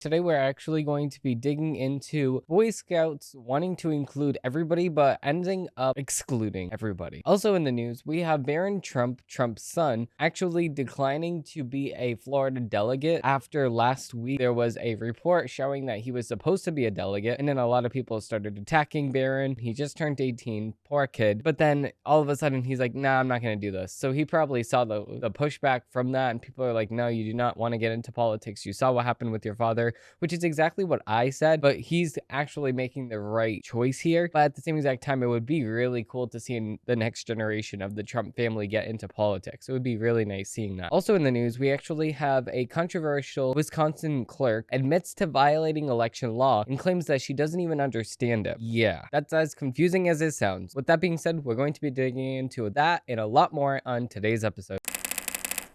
Today, we're actually going to be digging into Boy Scouts wanting to include everybody, but ending up excluding everybody. Also in the news, we have Barron Trump, Trump's son, actually declining to be a Florida delegate after last week there was a report showing that he was supposed to be a delegate, and then a lot of people started attacking Barron. He just turned 18, poor kid. But then all of a sudden he's like, nah, I'm not going to do this. So he probably saw the pushback from that, and people are like, no, you do not want to get into politics. You saw what happened with your father, which is exactly what I said, but he's actually making the right choice here. But at the same exact time, it would be really cool to see the next generation of the Trump family get into politics. It would be really nice seeing that. Also in the news, we actually have a controversial Wisconsin clerk admits to violating election law and claims that she doesn't even understand it. Yeah, that's as confusing as it sounds. With that being said, we're going to be digging into that and a lot more on today's episode.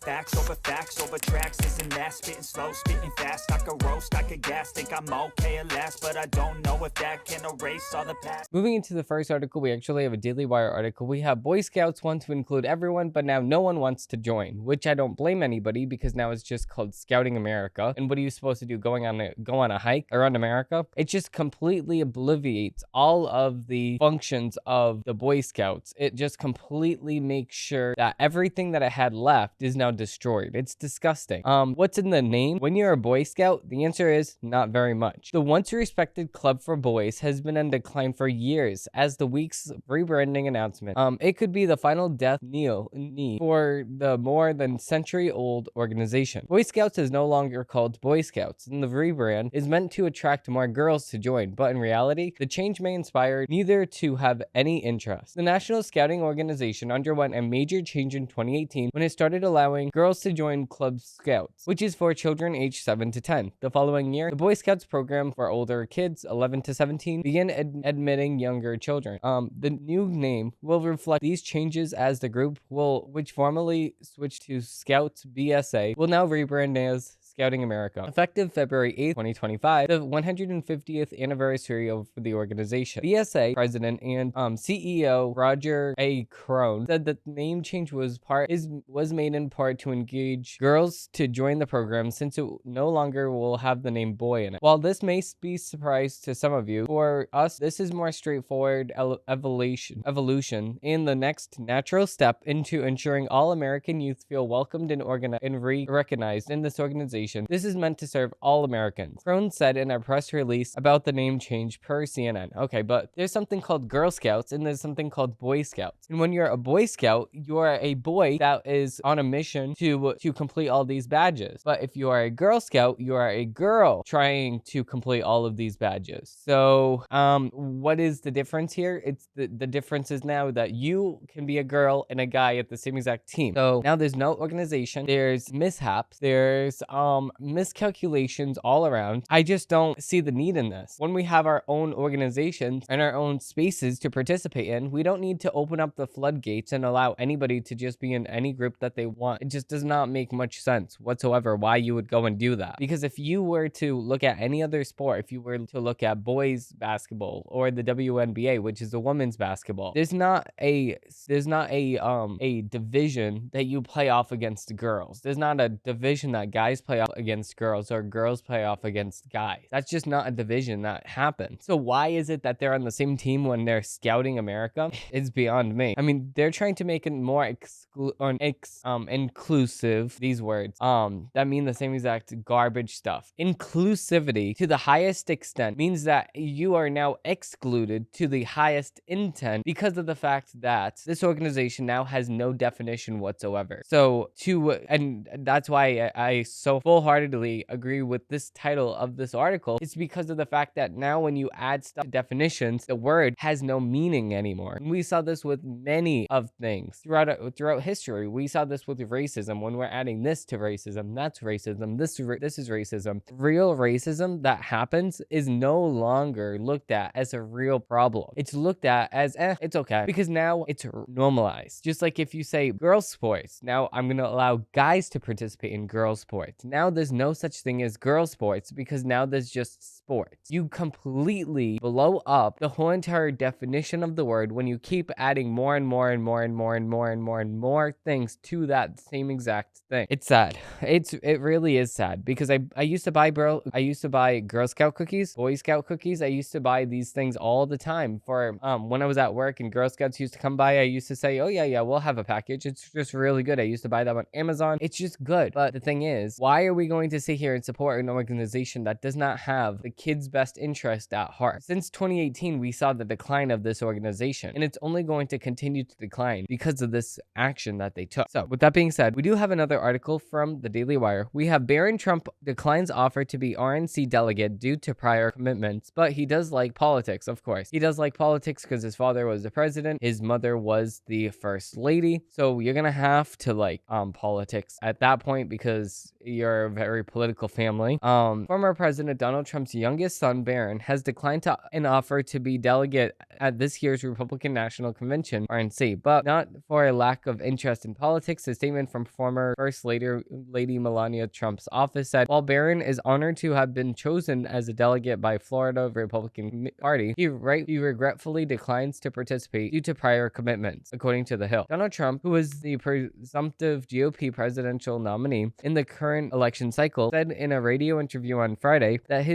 Facts over tracks, isn't that spitting slow, spitting fast, I could roast, I could gas, think I'm okay at last, but I don't know if that can erase all the past. Moving into the first article, we actually have a Daily Wire article. We have Boy Scouts want to include everyone, but now no one wants to join, which I don't blame anybody because now it's just called Scouting America. And what are you supposed to do? Go on a hike around America? It just completely obliviates all of the functions of the Boy Scouts. It just completely makes sure that everything that it had left is now destroyed. It's disgusting. What's in the name? When you're a Boy Scout, the answer is not very much. The once respected club for boys has been on decline for years as the week's rebranding announcement. It could be the final death knell for the more than century-old organization. Boy Scouts is no longer called Boy Scouts, and the rebrand is meant to attract more girls to join, but in reality, the change may inspire neither to have any interest. The National Scouting Organization underwent a major change in 2018 when it started allowing girls to join Club Scouts, which is for children aged 7 to 10. The following year, the Boy Scouts program for older kids 11 to 17 began admitting younger children. The new name will reflect these changes as the group which formerly switched to Scouts BSA, will now rebrand as Scouting America. Effective February 8th, 2025, the 150th anniversary of the organization. BSA president and CEO Roger A. Crone said that the name change was made in part to engage girls to join the program since it no longer will have the name boy in it. While this may be a surprise to some of you, for us, this is more straightforward evolution and the next natural step into ensuring all American youth feel welcomed and recognized in this organization. This is meant to serve all Americans, Crone said in a press release about the name change per CNN. Okay, but there's something called Girl Scouts and there's something called Boy Scouts. And when you're a Boy Scout, you are a boy that is on a mission to complete all these badges. But if you are a Girl Scout, you are a girl trying to complete all of these badges. So, what is the difference here? It's the difference is now that you can be a girl and a guy at the same exact team. So now there's no organization, there's mishaps, there's miscalculations all around. I just don't see the need in this. When we have our own organizations and our own spaces to participate in, we don't need to open up the floodgates and allow anybody to just be in any group that they want. It just does not make much sense whatsoever why you would go and do that. Because if you were to look at any other sport, if you were to look at boys basketball or the WNBA, which is the women's basketball, there's not a division that you play off against girls. There's not a division that guys play off against girls or girls play off against guys. That's just not a division that happens. So why is it that they're on the same team when they're Scouting America? It's beyond me. I mean, they're trying to make it more inclusive, these words, that mean the same exact garbage stuff. Inclusivity to the highest extent means that you are now excluded to the highest intent because of the fact that this organization now has no definition whatsoever. So and that's why I so full-heartedly agree with this title of this article. It's because of the fact that now when you add stuff to definitions, the word has no meaning anymore. And we saw this with many of things throughout history. We saw this with racism. When we're adding this to racism, that's racism, this is racism. Real racism that happens is no longer looked at as a real problem. It's looked at as it's okay, because now it's normalized. Just like if you say girls sports, now I'm going to allow guys to participate in girls sports. Now now there's no such thing as girl sports because now there's just sports. You completely blow up the whole entire definition of the word when you keep adding more and more and more and more and more and more and more things to that same exact thing. It's sad. It really is sad because I used to buy Girl Scout cookies, Boy Scout cookies. I used to buy these things all the time for when I was at work and Girl Scouts used to come by. I used to say, oh yeah, we'll have a package. It's just really good. I used to buy them on Amazon. It's just good. But the thing is, why are we going to sit here and support an organization that does not have the kids' best interest at heart? Since 2018, we saw the decline of this organization, and it's only going to continue to decline because of this action that they took. So with that being said, we do have another article from the Daily Wire. We have Barron Trump declines offer to be RNC delegate due to prior commitments, but he does like politics, of course. He does like politics because his father was the president, his mother was the first lady. So you're gonna have to like politics at that point because you're a very political family. Former President Donald Trump's youngest son, Barron, has declined an offer to be delegate at this year's Republican National Convention, RNC, but not for a lack of interest in politics. A statement from former First Lady Melania Trump's office said, while Barron is honored to have been chosen as a delegate by Florida Republican Party, he regretfully declines to participate due to prior commitments, according to The Hill. Donald Trump, who is the presumptive GOP presidential nominee in the current election cycle, said in a radio interview on Friday that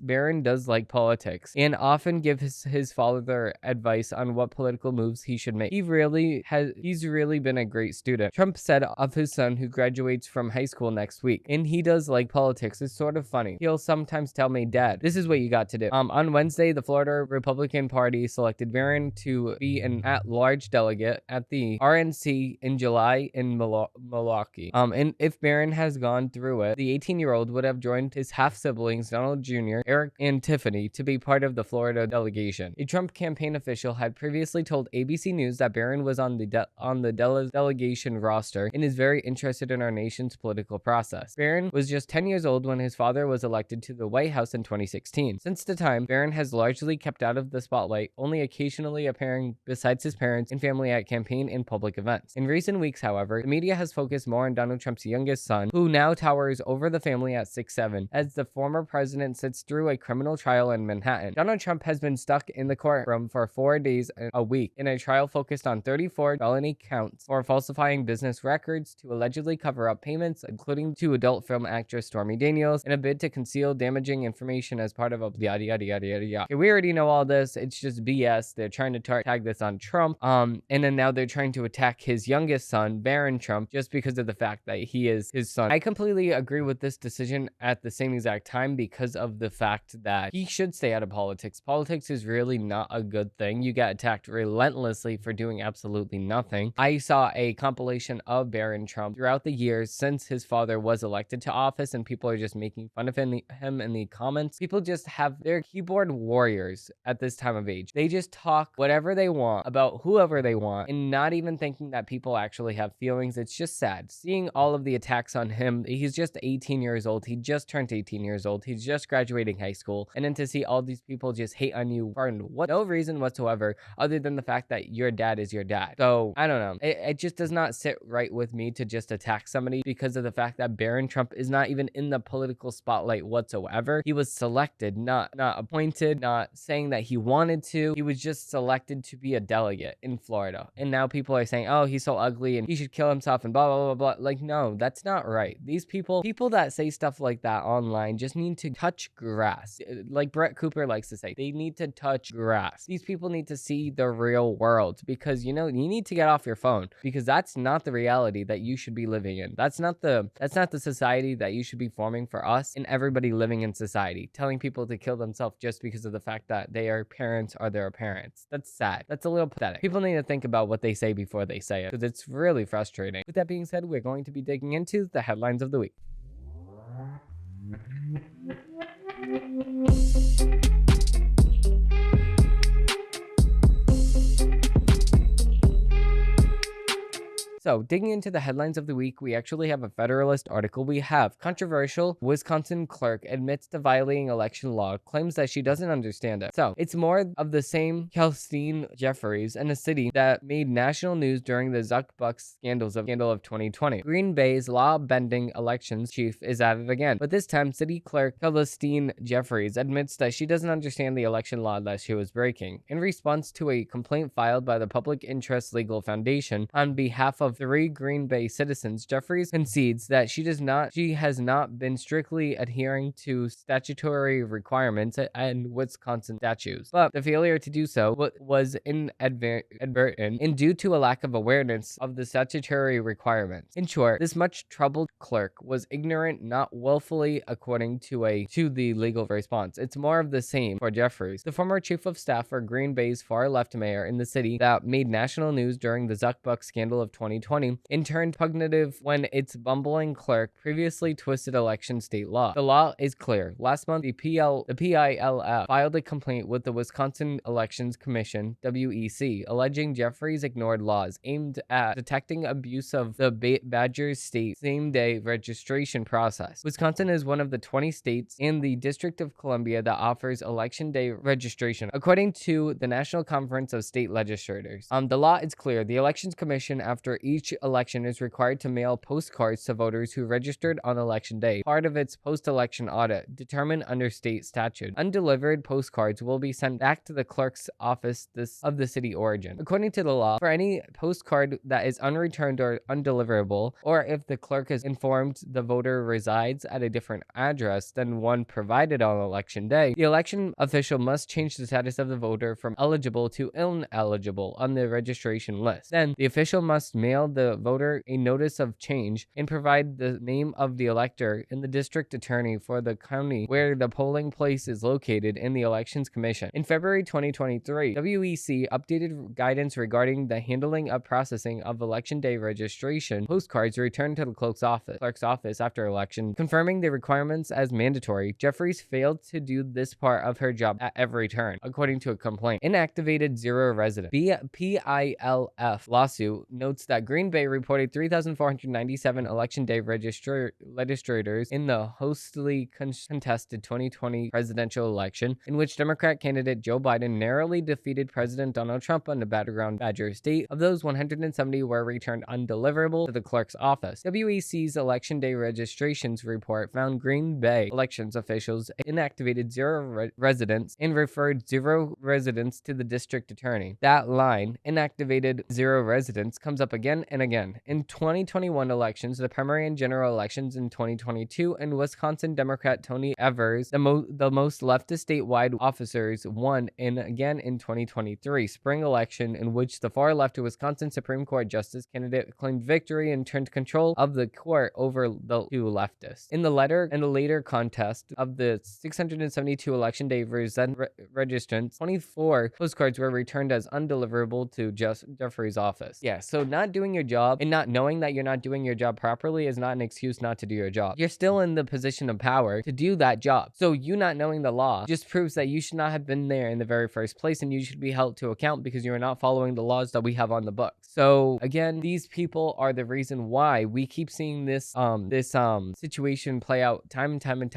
Barron does like politics and often gives his father advice on what political moves he should make. He's really been a great student, Trump said of his son, who graduates from high school next week. And he does like politics. It's sort of funny. He'll sometimes tell me, Dad, this is what you got to do. On Wednesday, the Florida Republican Party selected Barron to be an at-large delegate at the RNC in July in Milwaukee. And if Barron has gone through it, the 18-year-old would have joined his half-siblings, Donald Jr., Eric, and Tiffany, to be part of the Florida delegation. A Trump campaign official had previously told ABC News that Barron was on the delegation roster and is very interested in our nation's political process. Barron was just 10 years old when his father was elected to the White House in 2016. Since the time, Barron has largely kept out of the spotlight, only occasionally appearing besides his parents and family at campaign and public events. In recent weeks, however, the media has focused more on Donald Trump's youngest son, who now towers over the family at 6'7", as the former president sits through a criminal trial in Manhattan. Donald Trump has been stuck in the courtroom for 4 days a week in a trial focused on 34 felony counts for falsifying business records to allegedly cover up payments, including to adult film actress Stormy Daniels, in a bid to conceal damaging information as part of a yada yada yada yada yada. Okay, we already know all this. It's just BS. They're trying to tag this on Trump. And then now they're trying to attack his youngest son, Barron Trump, just because of the fact that he is his son. I completely agree with this decision at the same exact time because of the fact that he should stay out of politics. Politics is really not a good thing. You get attacked relentlessly for doing absolutely nothing. I saw a compilation of Barron Trump throughout the years since his father was elected to office, and people are just making fun of him in the comments. People just have their keyboard warriors at this time of age. They just talk whatever they want about whoever they want and not even thinking that people actually have feelings. It's just sad seeing all of the attacks on him. He's just 18 years old. He just turned 18 years old. He's just graduating high school. And then to see all these people just hate on you for no reason whatsoever other than the fact that your dad is your dad. So I don't know. It just does not sit right with me to just attack somebody because of the fact that Barron Trump is not even in the political spotlight whatsoever. He was selected, not appointed, not saying that he wanted to. He was just selected to be a delegate in Florida. And now people are saying, oh, he's so ugly and he should kill himself and blah, blah, blah, blah. Like, no, that's not right. These people that say stuff like that online just need to touch grass. Like Brett Cooper likes to say, they need to touch grass. These people need to see the real world because, you need to get off your phone because that's not the reality that you should be living in. That's not the society that you should be forming for us and everybody living in society, telling people to kill themselves just because of the fact that their parents are their parents. That's sad. That's a little pathetic. People need to think about what they say before they say it because it's really frustrating. With that being said, we're going to be digging into the headlines of the week. So So, digging into the headlines of the week, we actually have a Federalist article. We have controversial Wisconsin clerk admits to violating election law, claims that she doesn't understand it. So, it's more of the same. Kelsteen Jeffries in a city that made national news during the Zuck-Buck scandal of 2020. Green Bay's law-bending elections chief is at it again, but this time city clerk Kelsteen Jeffries admits that she doesn't understand the election law that she was breaking. In response to a complaint filed by the Public Interest Legal Foundation on behalf of 3 Green Bay citizens, Jeffries concedes that she has not been strictly adhering to statutory requirements and Wisconsin statutes, but the failure to do so was inadvertent and due to a lack of awareness of the statutory requirements. In short, this much troubled clerk was ignorant, not willfully, according to the legal response. It's more of the same for Jeffries, the former chief of staff for Green Bay's far-left mayor in the city that made national news during the Zuck-Buck scandal of 2020, in turn pugnative when its bumbling clerk previously twisted election state law. The law is clear. Last month, the PILF filed a complaint with the Wisconsin Elections Commission, WEC, alleging Jeffries ignored laws aimed at detecting abuse of the Badger State same-day registration process. Wisconsin is one of the 20 states in the District of Columbia that offers election day registration, according to the National Conference of State Legislators. The law is clear. The Elections Commission, after each election, is required to mail postcards to voters who registered on election day, part of its post-election audit, determined under state statute. Undelivered postcards will be sent back to the clerk's office of the city origin. According to the law, for any postcard that is unreturned or undeliverable, or if the clerk is informed the voter resides at a different address than one provided on election day, the election official must change the status of the voter from eligible to ineligible on the registration list. Then, the official must mail the voter a notice of change and provide the name of the elector and the district attorney for the county where the polling place is located in the Elections Commission. In February 2023, WEC updated guidance regarding the handling of processing of election day registration postcards returned to the clerk's office after election, confirming the requirements as mandatory. Jeffries failed to do this part of her job at every turn, according to a complaint. Inactivated zero resident. PILF lawsuit notes that Green Bay reported 3,497 election day registrators in the hostily contested 2020 presidential election, in which Democrat candidate Joe Biden narrowly defeated President Donald Trump on the battleground Badger State. Of those, 170 were returned undeliverable to the clerk's office. WEC's election day registrations report found Green Bay elections officials inactivated zero residents and referred zero residents to the district attorney. That line, inactivated zero residents, comes up again and again. In 2021 elections, the primary and general elections in 2022, and Wisconsin Democrat Tony Evers, the most leftist statewide officers, won, and again in 2023 spring election, in which the far left Wisconsin Supreme Court Justice candidate claimed victory and turned control of the court over the 2 leftists. In the later contest of the 672 election day registrants, 24 postcards were returned as undeliverable to Jeffrey's office. Yeah, so not doing your job and not knowing that you're not doing your job properly is not an excuse not to do your job. You're still in the position of power to do that job. So you not knowing the law just proves that you should not have been there in the very first place, and you should be held to account because you are not following the laws that we have on the books. So again, these people are the reason why we keep seeing this situation play out time and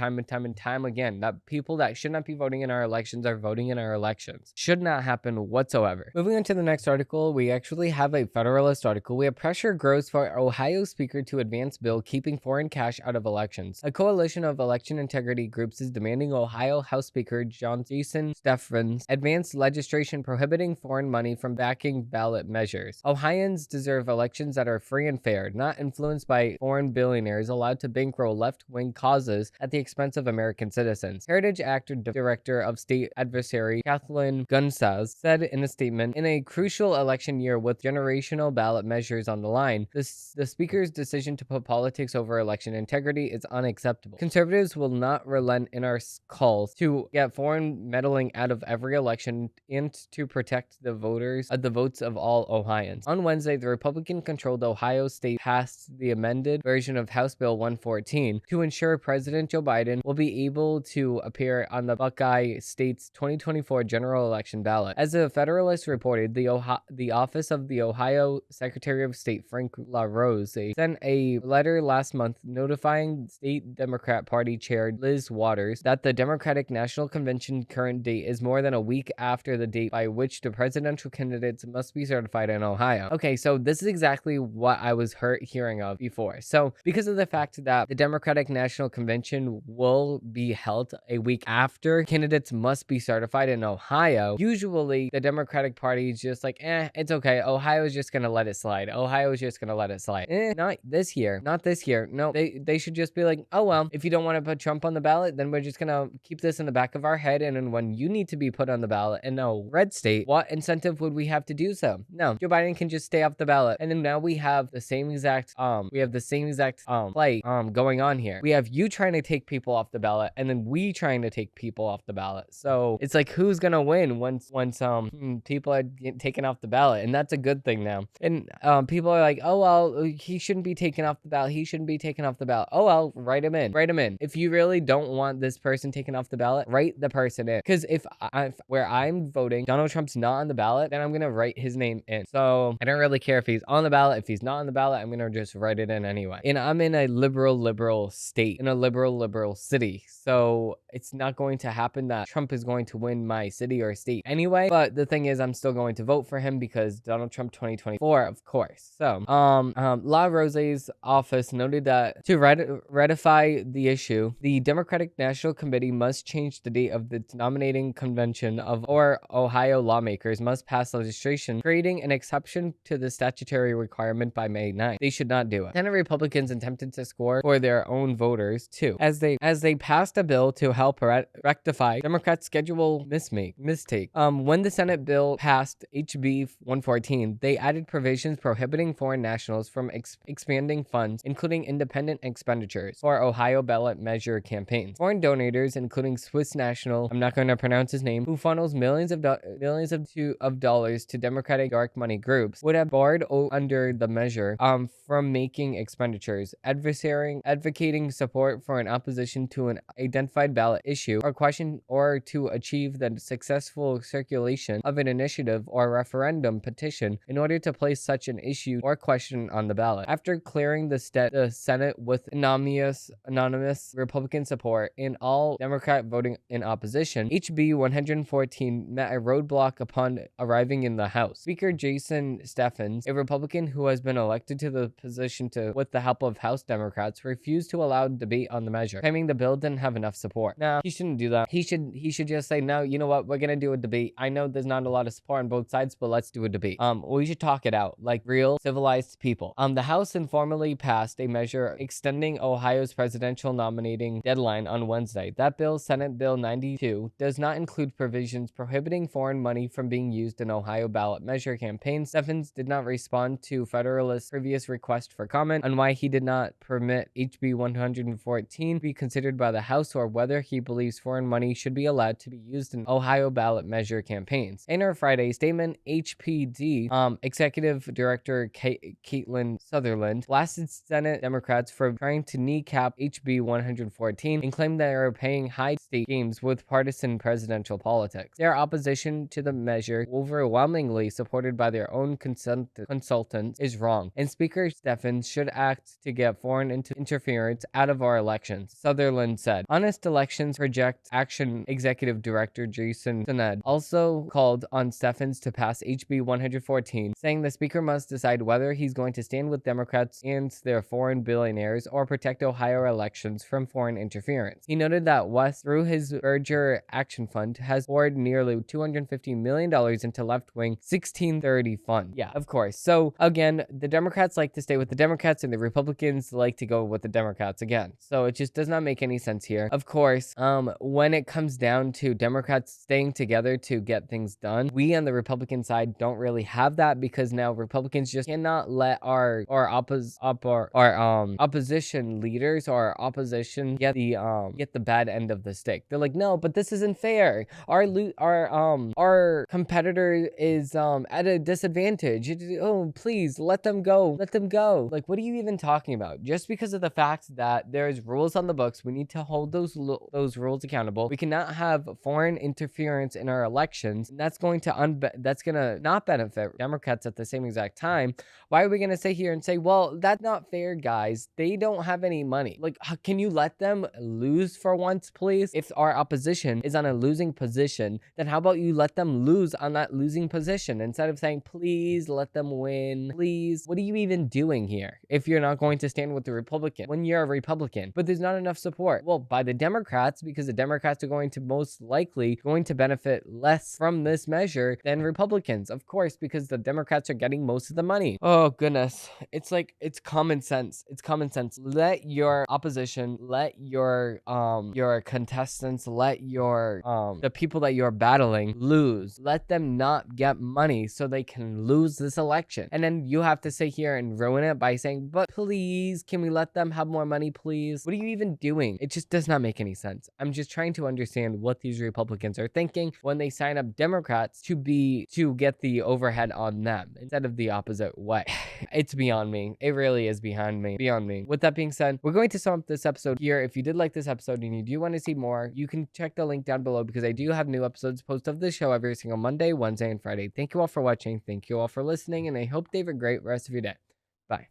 time again. That people that should not be voting in our elections are voting in our elections. Should not happen whatsoever. Moving on to the next article, we actually have a Federalist article. We have pressure grows for Ohio Speaker to advance bill keeping foreign cash out of elections. A coalition of election integrity groups is demanding Ohio House Speaker Jason Stephens advance legislation prohibiting foreign money from backing ballot measures. Ohioans deserve elections that are free and fair, not influenced by foreign billionaires allowed to bankroll left-wing causes at the expense of American citizens. Heritage Act Director of State Adversary Kathleen Gunsass said in a statement, in a crucial election year with generational ballot measures on the line, the Speaker's decision to put politics over election integrity is unacceptable. Conservatives will not relent in our calls to get foreign meddling out of every election and to protect the votes of all Ohioans. On Wednesday, the Republican-controlled Ohio State passed the amended version of House Bill 114 to ensure President Joe Biden will be able to appear on the Buckeye State's 2024 general election ballot. As the Federalist reported, the Office of the Ohio Secretary Secretary of State Frank LaRose sent a letter last month notifying State Democrat Party Chair Liz Waters that the Democratic National Convention current date is more than a week after the date by which the presidential candidates must be certified in Ohio. Okay, so this is exactly what I was hearing of before. So because of the fact that the Democratic National Convention will be held a week after candidates must be certified in Ohio, usually the Democratic Party is just like, it's okay. Ohio's just gonna let it slide. Ohio's just gonna let it slide. Not this year. Not this year. No, they should just be like, oh well, if you don't want to put Trump on the ballot, then we're just gonna keep this in the back of our head, and then when you need to be put on the ballot in a red state, what incentive would we have to do so? No, Joe Biden can just stay off the ballot. And then now we have the same exact play going on here. We have you trying to take people off the ballot, and then we trying to take people off the ballot. So it's like, who's gonna win once people are taken off the ballot? And that's a good thing now. And people are like, oh well, he shouldn't be taken off the ballot. He shouldn't be taken off the ballot. Oh well, write him in. Write him in. If you really don't want this person taken off the ballot, write the person in. Because if where I'm voting, Donald Trump's not on the ballot, then I'm gonna write his name in. So I don't really care if he's on the ballot. If he's not on the ballot, I'm gonna just write it in anyway. And I'm in a liberal state, in a liberal city. So it's not going to happen that Trump is going to win my city or state anyway. But the thing is, I'm still going to vote for him because Donald Trump 2024, of course. So, La Rose's office noted that to ratify the issue, the Democratic National Committee must change the date of the nominating convention or Ohio lawmakers must pass legislation creating an exception to the statutory requirement by May 9th. They should not do it. Senate Republicans attempted to score for their own voters too, as they passed a bill to help rectify Democrats' schedule mistake. When the Senate bill passed HB 114, they added provisions prohibiting foreign nationals from expanding funds, including independent expenditures for Ohio ballot measure campaigns. Foreign donors, including Swiss national, I'm not going to pronounce his name, who funnels millions of dollars to Democratic dark money groups, would have barred under the measure from making expenditures, advocating support for an opposition to an identified ballot issue or question, or to achieve the successful circulation of an initiative or referendum petition in order to place such an issue or question on the ballot. After clearing the Senate with anonymous Republican support and all Democrat voting in opposition, HB 114 met a roadblock upon arriving in the House. Speaker Jason Stephens, a Republican who has been elected to the position with the help of House Democrats, refused to allow debate on the measure, claiming the bill didn't have enough support. Nah, he shouldn't do that. He should just say, no, you know what, we're gonna do a debate. I know there's not a lot of support on both sides, but let's do a debate. We should talk it out like real civilized people. The House informally passed a measure extending Ohio's presidential nominating deadline on Wednesday. That bill, Senate Bill 92, does not include provisions prohibiting foreign money from being used in Ohio ballot measure campaigns. Stephens did not respond to Federalist's previous request for comment on why he did not permit HB 114 be considered by the House, or whether he believes foreign money should be allowed to be used in Ohio ballot measure campaigns. In her Friday statement, HPD Executive Director Caitlin Sutherland blasted Senate Democrats for trying to kneecap HB 114 and claimed they are playing high state games with partisan presidential politics. Their opposition to the measure, overwhelmingly supported by their own consultants, is wrong, and Speaker Stephens should act to get foreign interference out of our elections, Sutherland said. Honest Elections Project Action Executive Director Jason Sened also called on Stephens to pass HB 114, saying the Speaker must decide whether he's going to stand with Democrats and their foreign billionaires or protect Ohio elections from foreign interference. He noted that West, through his Berger Action Fund, has poured nearly $250 million into left-wing 1630 fund. Yeah, of course. So again, the Democrats like to stay with the Democrats and the Republicans like to go with the Democrats again. So it just does not make any sense here. Of course, when it comes down to Democrats staying together to get things done, we on the Republican side don't really have that, because now Republicans just cannot let our opposition leaders or opposition get the bad end of the stick. They're like, no, but this isn't fair. Our competitor is at a disadvantage. Oh, please let them go. Let them go. Like, what are you even talking about? Just because of the fact that there's rules on the books, we need to hold those rules accountable. We cannot have foreign interference in our elections. And that's going to not benefit Democrats at the same exact time, why are we going to sit here and say, well, that's not fair, guys? They don't have any money. Like, can you let them lose for once, please? If our opposition is on a losing position, then how about you let them lose on that losing position instead of saying, please let them win, please? What are you even doing here if you're not going to stand with the Republican when you're a Republican? But there's not enough support. Well, by the Democrats, because the Democrats are going to most likely going to benefit less from this measure than Republicans, of course, because the Democrats are getting most of the money. Oh goodness, it's like, it's common sense. It's common sense. Let your opposition, let your contestants, let your the people that you're battling lose. Let them not get money so they can lose this election. And then you have to sit here and ruin it by saying, but please, can we let them have more money, please? What are you even doing? It just does not make any sense. I'm just trying to understand what these Republicans are thinking when they sign up Democrats to get the overhead on them instead of the opposite way. It's beyond me. It really is beyond me. With that being said, we're going to sum up this episode here. If you did like this episode and you do want to see more, you can check the link down below because I do have new episodes posted of this show every single Monday, Wednesday, and Friday. Thank you all for watching. Thank you all for listening, and I hope they have a great rest of your day. Bye.